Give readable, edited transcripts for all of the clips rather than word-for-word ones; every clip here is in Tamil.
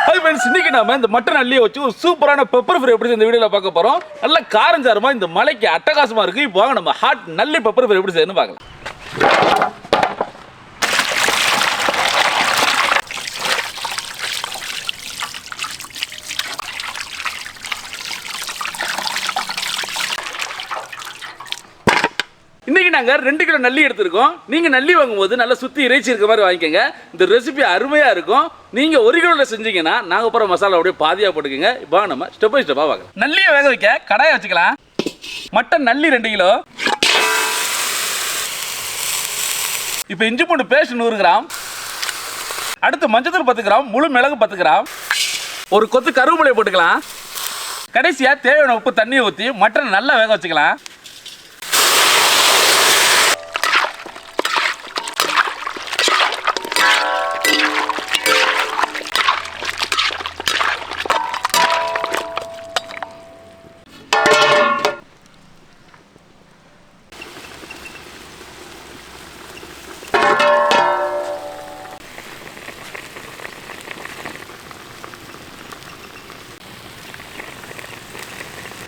ஹாய் ஃப்ரெண்ட்ஸ், இன்னைக்கு நாம இந்த மட்டன் நல்லியை வச்சு ஒரு சூப்பரான பெப்பர் ஃப்ரை எப்படி இந்த வீடியோல பார்க்க போறோம். நல்ல காரஞ்சாரமா இந்த மலைக்கு அட்டகாசமா இருக்கு. இப்போ வாங்க நம்ம ஹாட் நல்லி பெப்பர் ஃப்ரை எப்படி செய்யணும்னு பார்க்கலாம். இன்னைக்கு நாங்கள் 2 கிலோ நல்லி எடுத்துருக்கோம். நீங்கள் நல்லி வாங்கும்போது நல்லா சுற்றி இறைச்சி இருக்க மாதிரி வாங்கிக்கோங்க. இந்த ரெசிபி அருமையாக இருக்கும். நீங்கள் 1 கிலோவில் செஞ்சீங்கன்னா நாங்கள் போகிற மசாலா அப்படியே பாதியாக போட்டுக்கோங்க. இப்போ நம்ம ஸ்டெப் பை ஸ்டெப்பாக பார்க்கலாம். நல்லியை வேக வைக்க கடாயை வச்சுக்கலாம். மட்டன் நல்லி 2 கிலோ. இப்போ இஞ்சி பூண்டு பேஸ்ட் 100 கிராம். அடுத்து மஞ்சத்தூள் 10 கிராம், முழு மிளகு 10 கிராம், ஒரு கொத்து கருவேப்பிலையை போட்டுக்கலாம். கடைசியாக தேவையான உப்பு தண்ணியை ஊற்றி மட்டன் நல்லா வேக வச்சுக்கலாம்.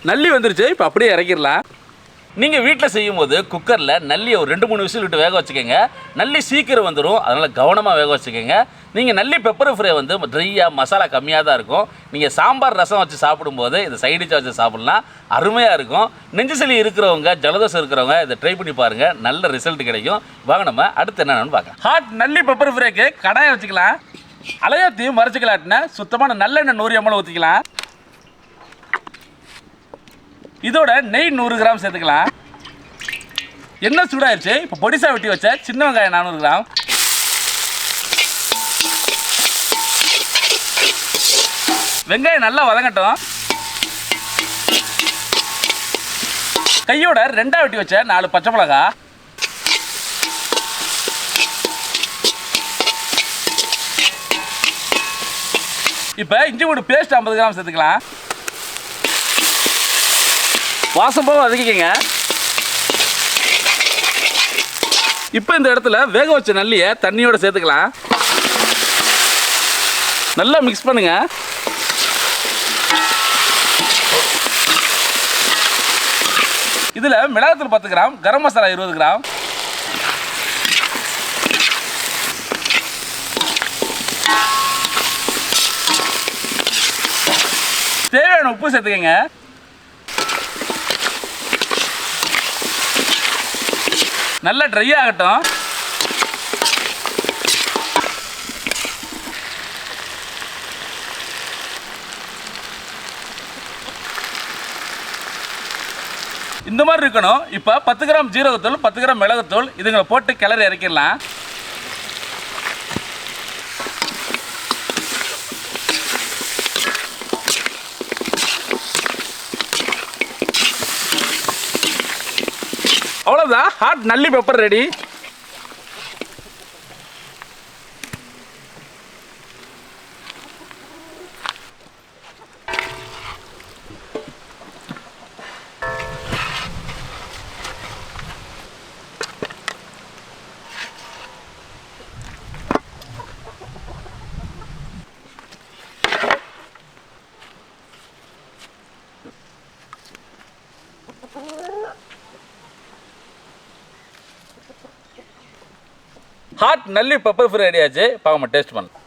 நல்லி வந்துருச்சு. இப்போ அப்படியே இறக்கிடலாம். நீங்கள் வீட்டில் செய்யும்போது குக்கரில் நல்லியை ஒரு 2-3 விசில் விட்டு வேக வச்சுக்கோங்க. நல்லி சீக்கிரம் வந்துடும், அதனால் கவனமாக வேக வச்சுக்கோங்க. நீங்கள் நல்லி பெப்பர் ஃப்ரை வந்து ட்ரையாக மசாலா கம்மியாக தான் இருக்கும். நீங்கள் சாம்பார் ரசம் வச்சு சாப்பிடும்போது இதை சைடிச்சாக வச்சு சாப்பிட்லாம், அருமையாக இருக்கும். நெஞ்சு சளி இருக்கிறவங்க, ஜலதோஷம் இருக்கிறவங்க இதை ட்ரை பண்ணி பாருங்கள், நல்ல ரிசல்ட் கிடைக்கும். வாங்க நம்ம அடுத்து என்னென்னு பார்க்கலாம். ஹாட் நல்லி பெப்பர் ஃப்ரைக்கு கடாயை வச்சுக்கலாம். அலையாத்தையும் மறைச்சிக்கலாட்டினா சுத்தமான நல்லெண்ணெய் 100 ml ஊற்றிக்கலாம். இதோட நெய் 100 கிராம் சேர்த்துக்கலாம். எண்ணெய் சூடாயிருச்சு. இப்போ பொடிசா வெட்டி வச்ச சின்ன வெங்காயம் 400 கிராம். வெங்காயம் நல்லா வதங்கட்டும். கையோட 2ஆ வெட்டி வச்ச 4 பச்சை மிளகா. இப்போ இஞ்சி பூண்டு பேஸ்ட் 50 கிராம் சேர்த்துக்கலாம். வாசம் போக வதக்கிக்கங்க. இப்போ இந்த இடத்துல வேக வச்ச நல்லியை தண்ணியோட சேர்த்துக்கலாம். நல்லா மிக்ஸ் பண்ணுங்க. இதில் மிளகாத்தூள் 10 கிராம், கரம் மசாலா 20 கிராம், தேவையான உப்பு சேர்த்துக்கங்க. நல்லா ட்ரை ஆகட்டும். இந்த மாதிரி இருக்கணும். இப்போ 10 கிராம் ஜீரகத்தூள், 10 கிராம் மிளகுத்தூள் இதுங்களை போட்டு கிளறி இறக்கிடலாம். அவ்வளோதான், ஹாட் நல்லி பெப்பர் ரெடி. ஹாட் நல்லி பெப்பர் ஃப்ரை ரெடி ஆச்சு. பார்க்க டேஸ்ட் பண்ணலாம்.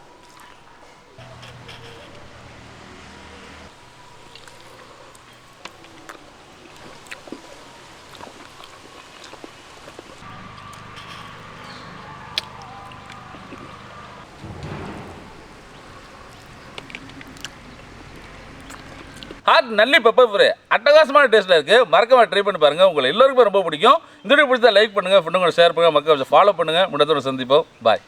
ஹாட் நல்லி பெப்பர் ஃப்ரை அட்டகாசமான டேஸ்ட்டில் இருக்குது. மறக்காம ட்ரை பண்ணி பாருங்கள், உங்களுக்கு எல்லோருக்கும் ரொம்ப பிடிக்கும். இந்த வீடியோ பிடிச்சா லைக் பண்ணுங்கள், ஃப்ரெண்டுங்களை ஷேர் பண்ணுங்கள், மக்கள் ஃபாலோ பண்ணுங்கள். முடிந்ததோட சந்திப்போம். பாய்.